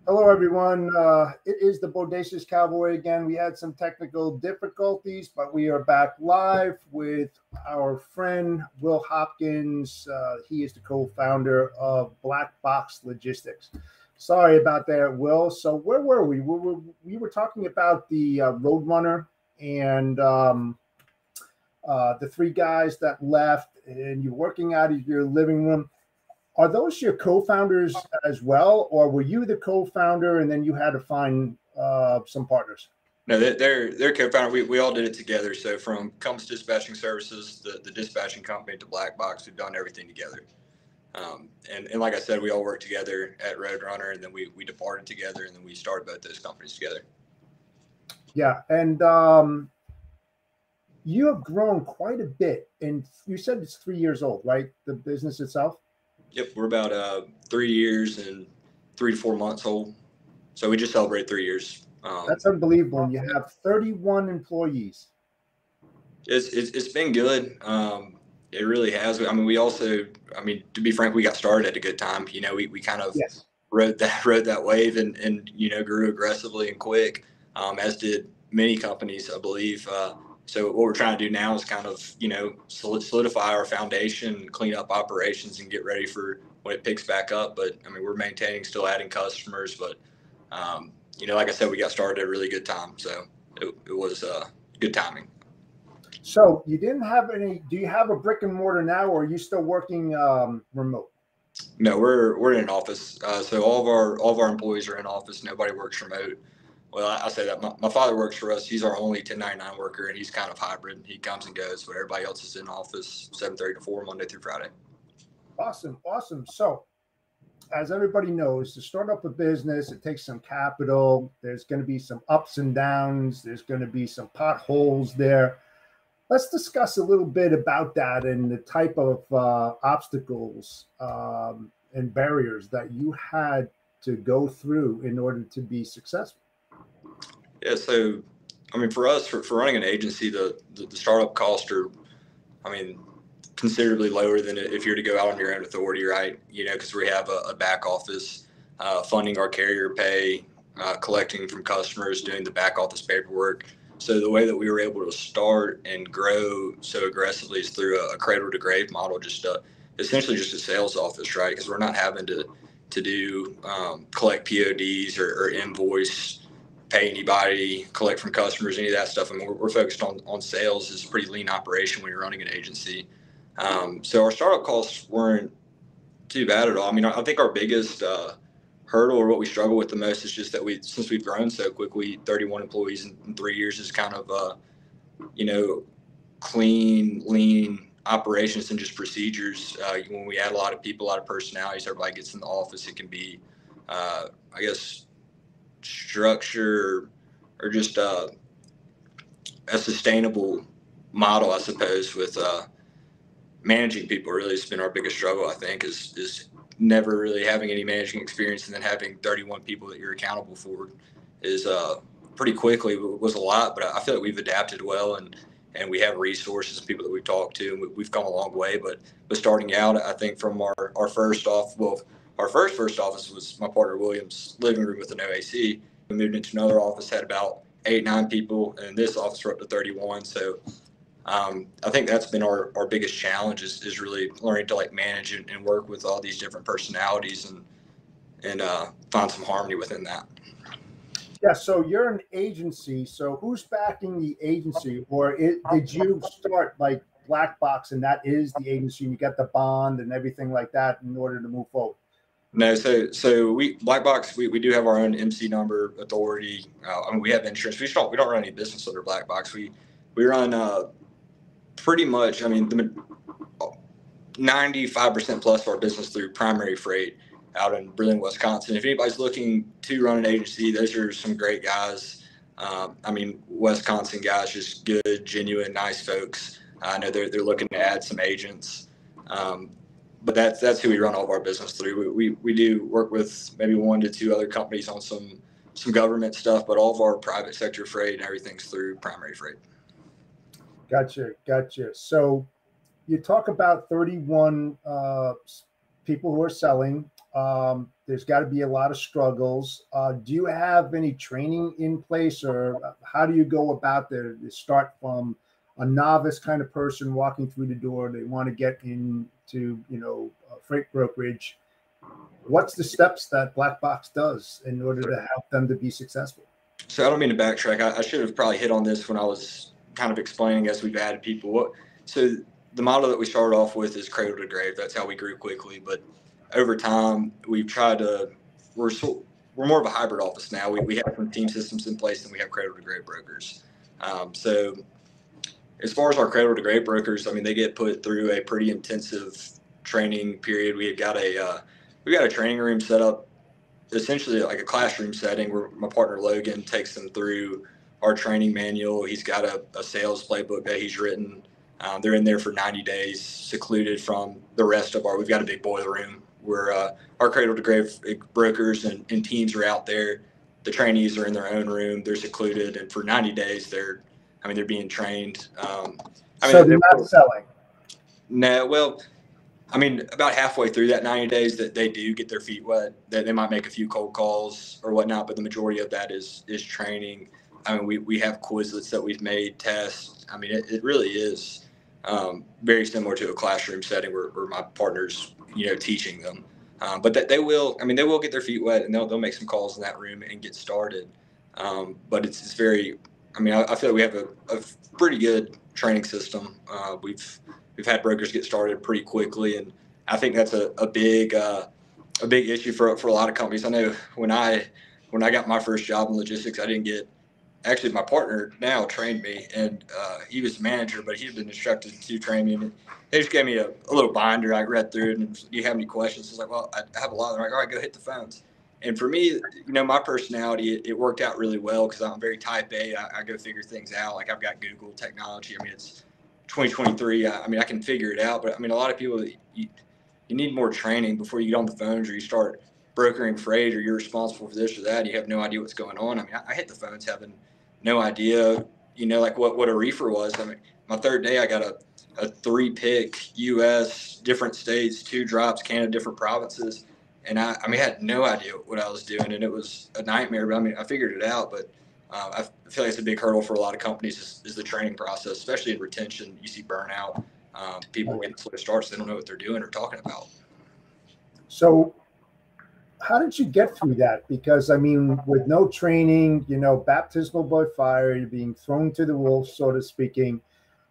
Hello, everyone. It is the Bodacious Cowboy again. We had some technical difficulties, but we are back live with our friend Will Hopkins. He is the co-founder of Black Box Logistics. Sorry about that, Will. So where were we? We were talking about the Roadrunner and the three guys that left, and you're working out of your living room. Are those your co-founders as well, or were you the co-founder and then you had to find some partners? No, they're co-founder. We all did it together. So from Compass Dispatching Services, the dispatching company, to Black Box, we've done everything together. And like I said, we all worked together at Roadrunner, and then we departed together, and then we started both those companies together. Yeah, and you have grown quite a bit, and you said it's 3 years old, right? The business itself. Yep, we're about 3 years and 3 to 4 months old. So we just celebrated 3 years. That's unbelievable. And you have 31 employees. It's been good. It really has. I mean, to be frank, we got started at a good time. We kind of Yes. rode that wave and grew aggressively and quick, as did many companies, I believe. So what we're trying to do now is kind of solidify our foundation, clean up operations, and get ready for when it picks back up. But I mean, we're maintaining, still adding customers, but like I said, we got started at a really good time, so it was good timing. So you didn't have any. Do you have a brick and mortar now, or are you still working remote? No, we're in an office. So all of our employees are in office. Nobody works remote. Well, I say that my father works for us. He's our only 1099 worker, and he's kind of hybrid. He comes and goes, but everybody else is in office 7:30 to 4, Monday through Friday. Awesome. So, as everybody knows, to start up a business, it takes some capital. There's going to be some ups and downs. There's going to be some potholes there. Let's discuss a little bit about that and the type of obstacles and barriers that you had to go through in order to be successful. Yeah, so I mean, for us, for running an agency, the startup costs are, I mean, considerably lower than if you're to go out on your own authority, right? Because we have a back office, funding our carrier pay, collecting from customers, doing the back office paperwork. So the way that we were able to start and grow so aggressively is through a cradle to grave model, just essentially just a sales office, right? Because we're not having to do collect PODs or invoice, pay anybody, collect from customers, any of that stuff. I mean, we're focused on sales. It's a pretty lean operation when you're running an agency. So our startup costs weren't too bad at all. I mean, I think our biggest hurdle, or what we struggle with the most, is just that since we've grown so quickly, 31 employees in 3 years is kind of clean, lean operations and just procedures. When we add a lot of people, a lot of personalities, everybody gets in the office, it can be, I guess, structure or just a sustainable model, I suppose, with managing people. Really, has been our biggest struggle, I think, is never really having any managing experience, and then having 31 people that you're accountable for is pretty quickly was a lot. But I feel like we've adapted well, and we have resources and people that we've talked to, and we've come a long way. But starting out, I think from our first first office was my partner William's living room with an OAC. We moved into another office, had about 8-9 people, and in this office we're up to 31. So I think that's been our biggest challenge is really learning to manage and work with all these different personalities and find some harmony within that. Yeah, so you're an agency. So who's backing the agency, or did you start like Black Box and that is the agency, and you got the bond and everything like that in order to move forward? No, so we Black Box, we do have our own MC number, authority. I mean, we have insurance. We don't run any business under Black Box. We run pretty much, I mean, 95% plus of our business through primary freight out in Berlin, Wisconsin. If anybody's looking to run an agency, those are some great guys. I mean, Wisconsin guys, just good, genuine, nice folks. I know they're looking to add some agents. But that's who we run all of our business through. We do work with maybe 1 to 2 other companies on some government stuff, but all of our private sector freight and everything's through primary freight. Gotcha. So you talk about 31 people who are selling. There's got to be a lot of struggles. Do you have any training in place, or how do you go about the start from a novice kind of person walking through the door? They want to get into, freight brokerage. What's the steps that Black Box does in order to help them to be successful? So I don't mean to backtrack. I should have probably hit on this when I was kind of explaining as we've added people. So the model that we started off with is cradle to grave. That's how we grew quickly. But over time, we've tried to, we're more of a hybrid office now. We have some team systems in place, and we have cradle to grave brokers. So as far as our cradle to grave brokers, I mean, they get put through a pretty intensive training period. We got a training room set up, essentially like a classroom setting, where my partner Logan takes them through our training manual. He's got a sales playbook that he's written. They're in there for 90 days, secluded from the rest of we've got a big boiler room where our cradle to grave brokers and teams are out there. The trainees are in their own room. They're secluded. And for 90 days, they're being trained. So they're not selling? No, well, about halfway through that 90 days that they do get their feet wet, they might make a few cold calls or whatnot, but the majority of that is training. We have Quizlets that we've made, tests. It really is very similar to a classroom setting where my partner's, teaching them. But that they will get their feet wet, and they'll make some calls in that room and get started. But it's very, I feel like we have a pretty good training system. We've had brokers get started pretty quickly, and I think that's a big issue for a lot of companies. I know when I got my first job in logistics, I didn't get, actually my partner now trained me, and he was the manager, but he had been instructed to train me. And they just gave me a little binder. I read through it, and do you have any questions? I was like, well, I have a lot. They're like, all right, go hit the phones. And for me, my personality, it worked out really well because I'm very type A. I go figure things out. Like, I've got Google technology. It's 2023. I can figure it out. But a lot of people, you need more training before you get on the phones, or you start brokering freight, or you're responsible for this or that. And you have no idea what's going on. I hit the phones having no idea, like what a reefer was. My third day, I got a 3-pick U.S., different states, 2 drops, Canada, different provinces. And I had no idea what I was doing, and it was a nightmare. But I figured it out. But I feel like it's a big hurdle for a lot of companies is the training process, especially in retention. You see burnout. People getting slow starts. They don't know what they're doing or talking about. So how did you get through that? Because, with no training, baptismal by fire, you're being thrown to the wolves, so to speaking.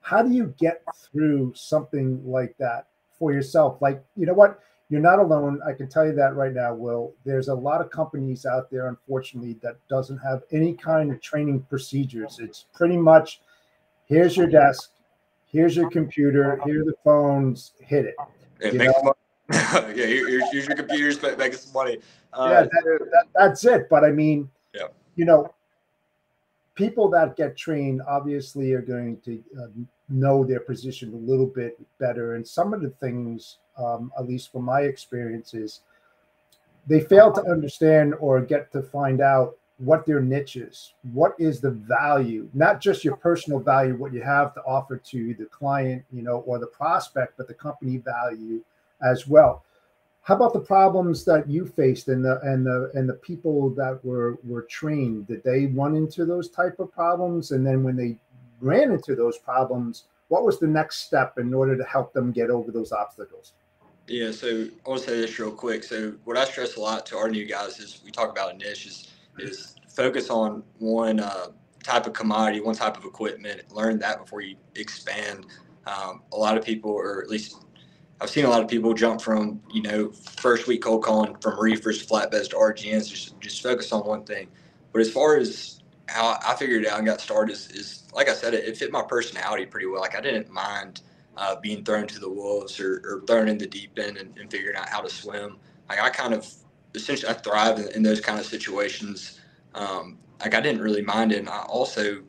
How do you get through something like that for yourself? Like, you know what? You're not alone. I can tell you that right now, Will. There's a lot of companies out there, unfortunately, that doesn't have any kind of training procedures. It's pretty much, here's your desk, here's your computer, here are the phones, hit it. Yeah, here's your computers, make some money. That's it. But yeah. People that get trained obviously are going to know their position a little bit better. And some of the things, at least from my experiences, they fail to understand or get to find out what their niche is. What is the value, not just your personal value, what you have to offer to the client, or the prospect, but the company value as well. How about the problems that you faced and the people that were trained? Did they run into those type of problems? And then when they ran into those problems, what was the next step in order to help them get over those obstacles? Yeah, so I want to say this real quick. So what I stress a lot to our new guys is we talk about a niche is focus on one type of commodity, one type of equipment, learn that before you expand. A lot of people, or at least I've seen a lot of people jump from, first week cold calling from reefers to flatbeds to RGNs, just focus on one thing. But as far as how I figured it out and got started is like I said, it fit my personality pretty well. Like, I didn't mind being thrown to the wolves or thrown in the deep end and figuring out how to swim. Like, I kind of, essentially, I thrive in those kind of situations. Like, I didn't really mind it. And I also,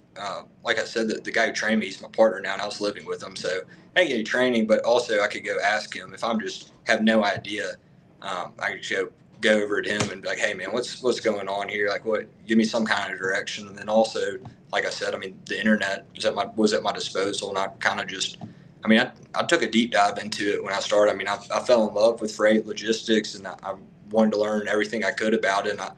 like I said, the guy who trained me, he's my partner now, and I was living with him. So I didn't get any training, but also I could go ask him if I'm just have no idea. I could go over to him and be like, hey man, what's going on here? Like, give me some kind of direction. And then also, like I said, the internet was at my disposal, and I kind of just, I took a deep dive into it when I started. I fell in love with freight logistics, and I wanted to learn everything I could about it. And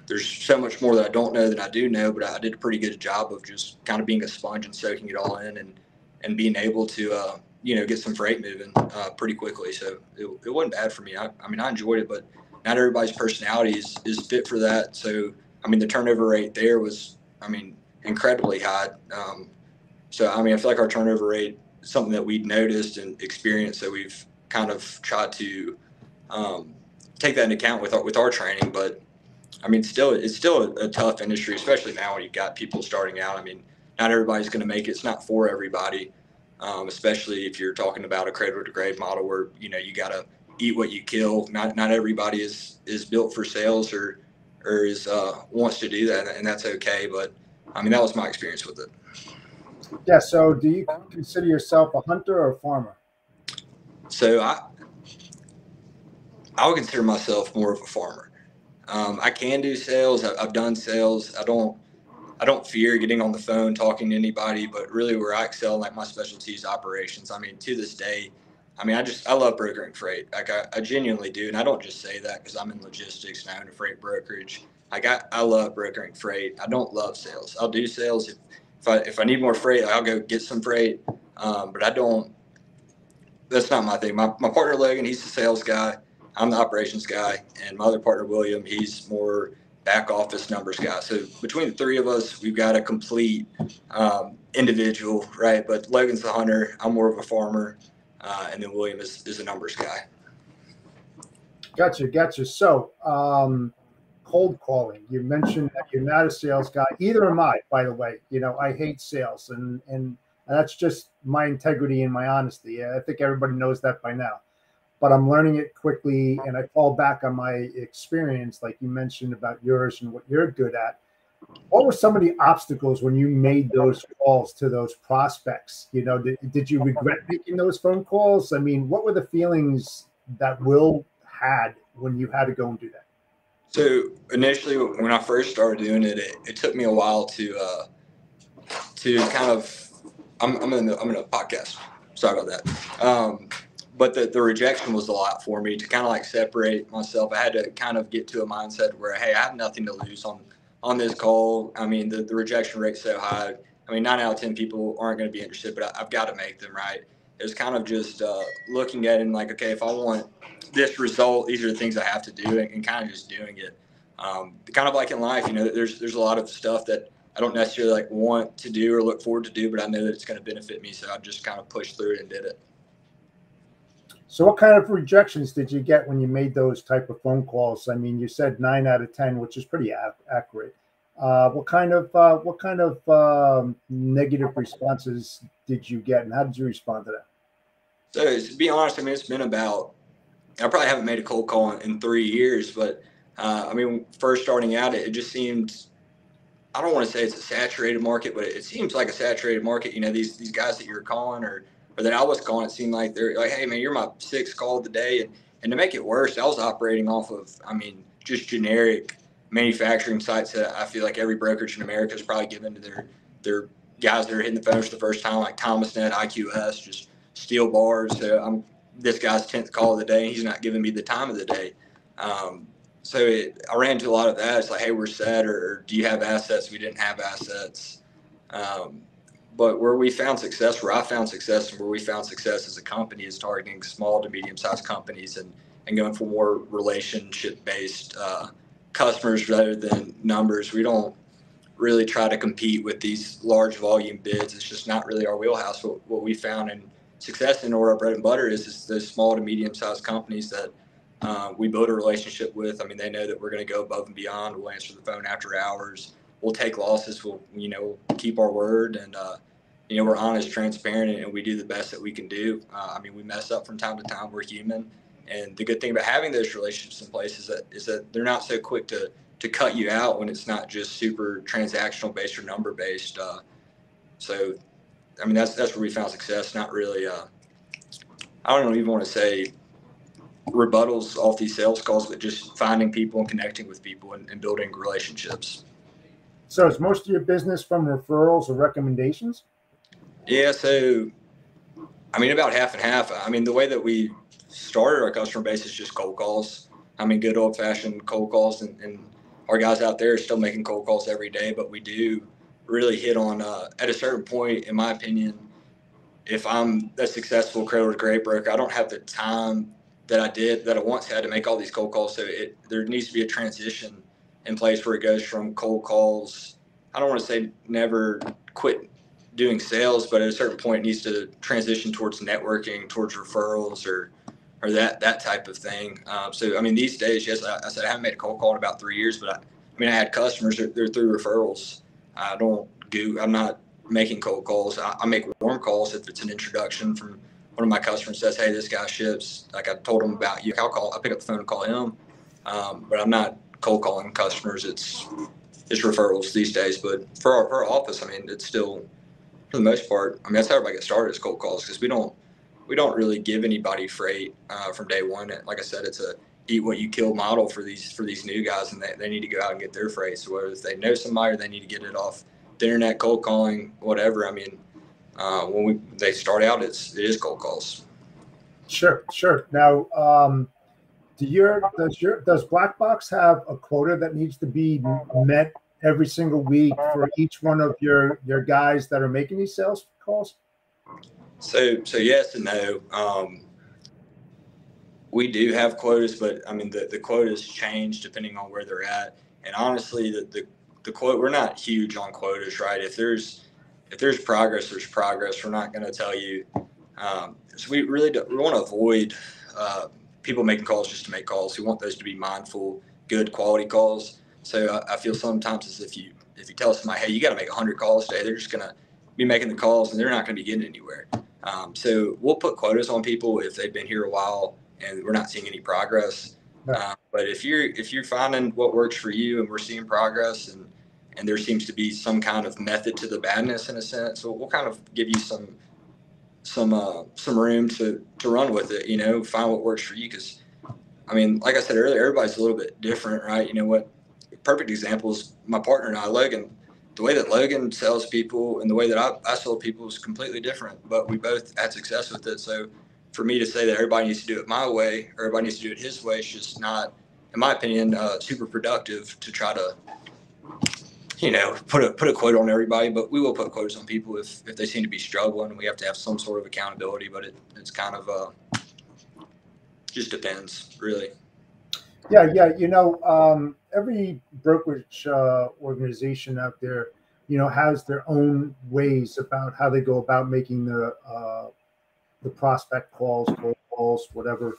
there's so much more that I don't know than I do know, but I did a pretty good job of just kind of being a sponge and soaking it all in and being able to, get some freight moving pretty quickly. So it wasn't bad for me. I mean, I enjoyed it, but not everybody's personality is fit for that. So, I mean, the turnover rate there was, incredibly high. So, I feel like our turnover rate is something that we'd noticed and experienced. So we've kind of tried to take that into account with our training. But, it's still a tough industry, especially now when you've got people starting out. Not everybody's going to make it. It's not for everybody, especially if you're talking about a cradle to grave model where, you got to eat what you kill. Not everybody is built for sales or is wants to do that, and that's okay. But that was my experience with it. Yeah. So do you consider yourself a hunter or a farmer? So I would consider myself more of a farmer. I can do sales. I've done sales. I don't fear getting on the phone, talking to anybody, but really where I excel, like my specialty is operations. To this day, I love brokering freight. Like I genuinely do. And I don't just say that because I'm in logistics and I own a freight brokerage. I love brokering freight. I don't love sales. I'll do sales if I need more freight, I'll go get some freight. But that's not my thing. My partner Logan, he's the sales guy. I'm the operations guy, and my other partner William, he's more back office numbers guy. So between the three of us, we've got a complete individual, right? But Logan's the hunter, I'm more of a farmer, and then William is a numbers guy. Gotcha. So cold calling. You mentioned that you're not a sales guy. Either am I, by the way. I hate sales, and that's just my integrity and my honesty. I think everybody knows that by now. But I'm learning it quickly, and I fall back on my experience, like you mentioned about yours and what you're good at. What were some of the obstacles when you made those calls to those prospects? Did you regret making those phone calls? What were the feelings that Will had when you had to go and do that? So initially, when I first started doing it, it took me a while to kind of. I'm in a podcast. Sorry about that. But the rejection was a lot for me to kind of like separate myself. I had to kind of get to a mindset where, hey, I have nothing to lose on this call. The rejection rate's so high. 9 out of 10 people aren't going to be interested, but I've got to make them, right? It was kind of just looking at it and like, okay, if I want this result, these are the things I have to do, and kind of just doing it. Kind of like in life, there's a lot of stuff that I don't necessarily like want to do or look forward to do, but I know that it's going to benefit me. So I just kind of pushed through it and did it. So what kind of rejections did you get when you made those type of phone calls? You said 9 out of 10, which is pretty accurate. What kind of negative responses did you get, and how did you respond to that? So to be honest, it's been about, I probably haven't made a cold call in 3 years, but first starting out, it just seemed, I don't want to say it's a saturated market, but it seems like a saturated market. These guys that you're calling or that I was calling, it seemed like they're like, hey man, you're my 6th call of the day. And to make it worse, I was operating off of, just generic manufacturing sites that I feel like every brokerage in America is probably given to their guys that are hitting the phones for the first time, like ThomasNet, IQS, just steel bars. So I'm this guy's 10th call of the day, and he's not giving me the time of the day. I ran into a lot of that. It's like, hey, we're set, or do you have assets? We didn't have assets. But where I found success, and where we found success as a company is targeting small to medium-sized companies and going for more relationship-based customers rather than numbers. We don't really try to compete with these large volume bids. It's just not really our wheelhouse. What we found in success in our bread and butter is those small to medium-sized companies that we build a relationship with. They know that we're going to go above and beyond. We'll answer the phone after hours. We'll take losses. We'll, keep our word, and we're honest, transparent, and we do the best that we can do. We mess up from time to time. We're human, and the good thing about having those relationships in place is that they're not so quick to cut you out when it's not just super transactional based or number based. That's where we found success. Not really. I don't even want to say rebuttals off these sales calls, but just finding people and connecting with people and building relationships. So is most of your business from referrals or recommendations? Yeah. So, about half and half. The way that we started our customer base is just cold calls. I mean, good old fashioned cold calls, and our guys out there are still making cold calls every day, but we do really hit on, at a certain point, in my opinion, if I'm a successful credit or great broker, I don't have the time that I once had to make all these cold calls. So there needs to be a transition in place where it goes from cold calls. I don't want to say never quit doing sales, but at a certain point it needs to transition towards networking, towards referrals, or that type of thing. So I mean, these days, yes, I said I haven't made a cold call in about 3 years, but I mean, I had customers. They're through referrals. I'm not making cold calls. I make warm calls if it's an introduction from one of my customers says, "Hey, this guy ships." Like I told him about you. I pick up the phone and call him, but I'm not cold calling customers. It's referrals these days. But for our office, I mean, it's still, for the most part. I mean, that's how everybody gets started is cold calls, because we don't really give anybody freight from day one. Like I said, it's a eat what you kill model for these new guys, and they need to go out and get their freight. So whether they know somebody or they need to get it off the internet, cold calling, whatever. I mean, when they start out, it is cold calls. Sure. Now, does Black Box have a quota that needs to be met every single week for each one of your guys that are making these sales calls? So yes and no. We do have quotas, but I mean the quotas change depending on where they're at. And honestly, the quote, we're not huge on quotas, right? If there's progress, there's progress. We're not going to tell you. So we really we want to avoid people making calls just to make calls. We want those to be mindful, good quality calls. So I feel sometimes as if you tell somebody, hey, you got to make 100 calls today, they're just going to be making the calls and they're not going to be getting anywhere. So we'll put quotas on people if they've been here a while and we're not seeing any progress. But if you're finding what works for you and we're seeing progress and there seems to be some kind of method to the madness in a sense, so we'll kind of give you some room to run with it, find what works for you. Because I mean, like I said earlier, everybody's a little bit different, right? You know what? Perfect example is my partner and I, Logan. The way that Logan sells people and the way that I sell people is completely different, but we both had success with it. So for me to say that everybody needs to do it my way, or everybody needs to do it his way, is just not, in my opinion, super productive to try to, put a quote on everybody. But we will put quotes on people if they seem to be struggling, and we have to have some sort of accountability. But it's kind of just depends, really. Yeah. Every brokerage organization out there, has their own ways about how they go about making the prospect calls, cold calls, whatever.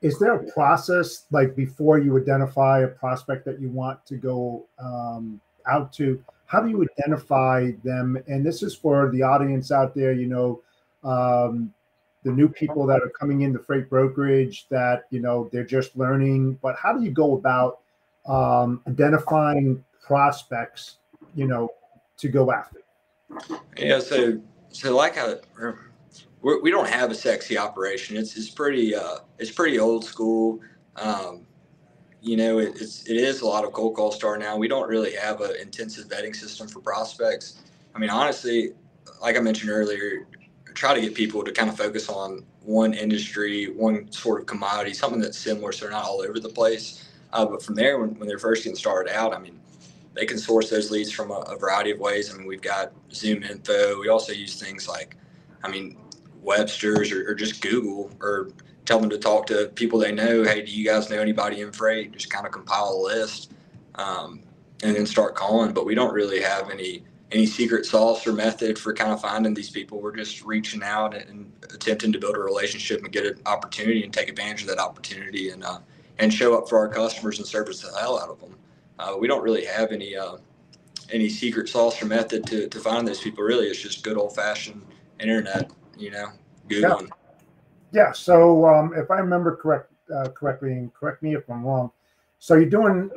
Is there a process, like before you identify a prospect that you want to go out to? How do you identify them? And this is for the audience out there, the new people that are coming into freight brokerage that, they're just learning. But how do you go about identifying prospects, to go after? Yeah, so like we don't have a sexy operation. It's pretty old school. It is a lot of cold call starting now. We don't really have an intensive vetting system for prospects. I mean, honestly, like I mentioned earlier, try to get people to kind of focus on one industry, one sort of commodity, something that's similar, so they're not all over the place. But from there, when they're first getting started out, I mean, they can source those leads from a variety of ways. I mean, we've got Zoom info. We also use things like, Webster's or just Google, or tell them to talk to people they know. Hey, do you guys know anybody in freight? Just kind of compile a list and then start calling. But we don't really have any secret sauce or method for kind of finding these people. We're just reaching out and attempting to build a relationship and get an opportunity and take advantage of that opportunity and show up for our customers and service the hell out of them. We don't really have any secret sauce or method to find those people. Really, it's just good old fashioned internet, Googling. Yeah. So if I remember correctly, and correct me if I'm wrong, so you're doing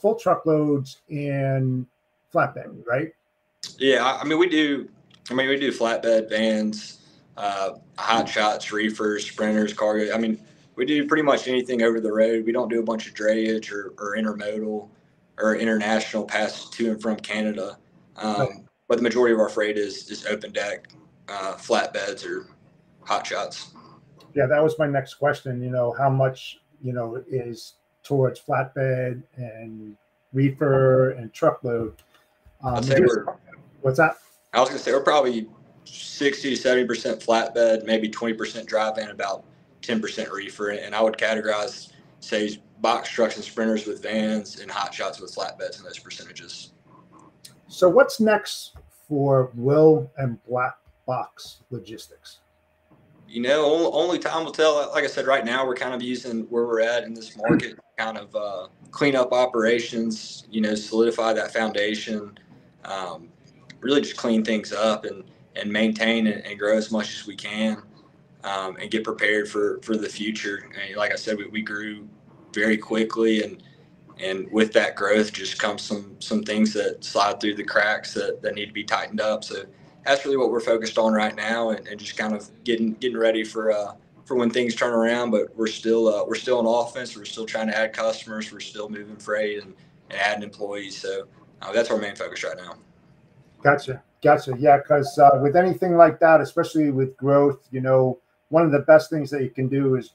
full truckloads and flatbed, right? Yeah, I mean we do flatbed, vans, hot shots, reefers, sprinters, cargo. I mean, we do pretty much anything over the road. We don't do a bunch of drayage or intermodal or international pass to and from Canada. But the majority of our freight is open deck, flatbeds or hot shots. Yeah, that was my next question. How much is towards flatbed and reefer and truckload. I'd say What's that? I was going to say we're probably 60 to 70% flatbed, maybe 20% dry van, about 10% reefer. And I would categorize, say, box trucks and sprinters with vans and hot shots with flatbeds in those percentages. So what's next for Will and Black Box Logistics? Only time will tell. Like I said, right now we're kind of using where we're at in this market, kind of clean up operations, solidify that foundation, really just clean things up and maintain and grow as much as we can, and get prepared for the future. And like I said, we grew very quickly, and with that growth just comes some things that slide through the cracks that need to be tightened up. So that's really what we're focused on right now, and just kind of getting ready for when things turn around. But we're still on offense. We're still trying to add customers. We're still moving freight and adding employees. So that's our main focus right now. Gotcha. Yeah, because with anything like that, especially with growth, one of the best things that you can do is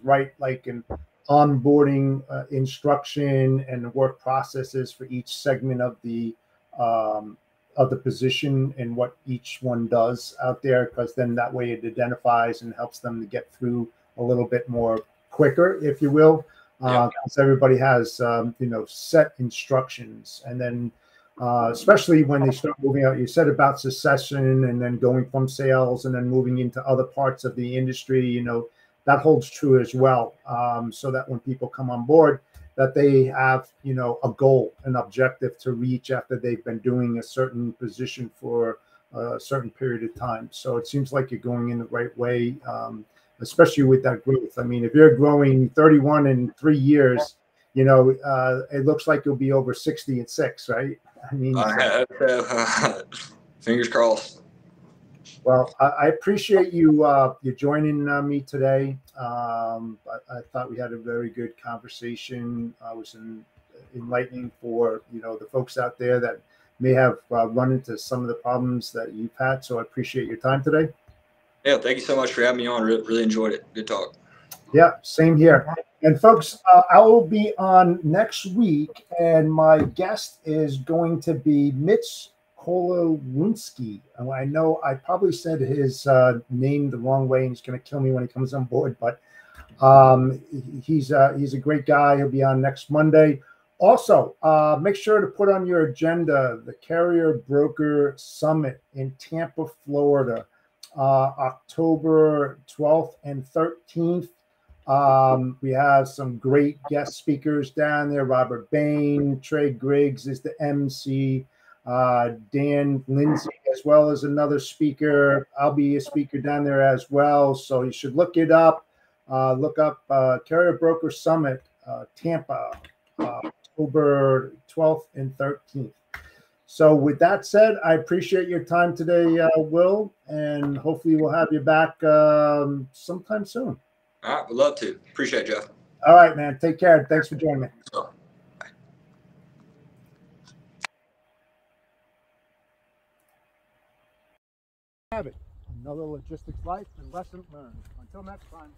write like an onboarding instruction and work processes for each segment of the position and what each one does out there, because then that way it identifies and helps them to get through a little bit more quicker, if you will. Because everybody has set instructions, and then especially when they start moving out, you said about succession and then going from sales and then moving into other parts of the industry, that holds true as well. So that when people come on board, that they have, a goal, an objective to reach after they've been doing a certain position for a certain period of time. So it seems like you're going in the right way, especially with that growth. I mean, if you're growing 31 in 3 years, it looks like you'll be over 60 in 6, right? I mean, fingers crossed. Well, I appreciate you joining me today. I thought we had a very good conversation. It was enlightening for the folks out there that may have run into some of the problems that you've had. So I appreciate your time today. Yeah, thank you so much for having me on. Really enjoyed it. Good talk. Yeah, same here. And folks, I will be on next week, and my guest is going to be Mitch Kolowinski. I know I probably said his name the wrong way, and he's going to kill me when he comes on board, but he's a great guy. He'll be on next Monday. Also, make sure to put on your agenda the Carrier Broker Summit in Tampa, Florida, October 12th and 13th. We have some great guest speakers down there. Robert Bain, Trey Griggs is the MC, Dan Lindsay, as well as another speaker. I'll be a speaker down there as well. So you should look it up. Look up Carrier Broker Summit, Tampa, October 12th and 13th. So with that said, I appreciate your time today, Will, and hopefully we'll have you back sometime soon. All right, would love to. Appreciate it, Jeff. All right, man. Take care. Thanks for joining me. Bye. Have it. Another logistics life and lesson learned. Until next time.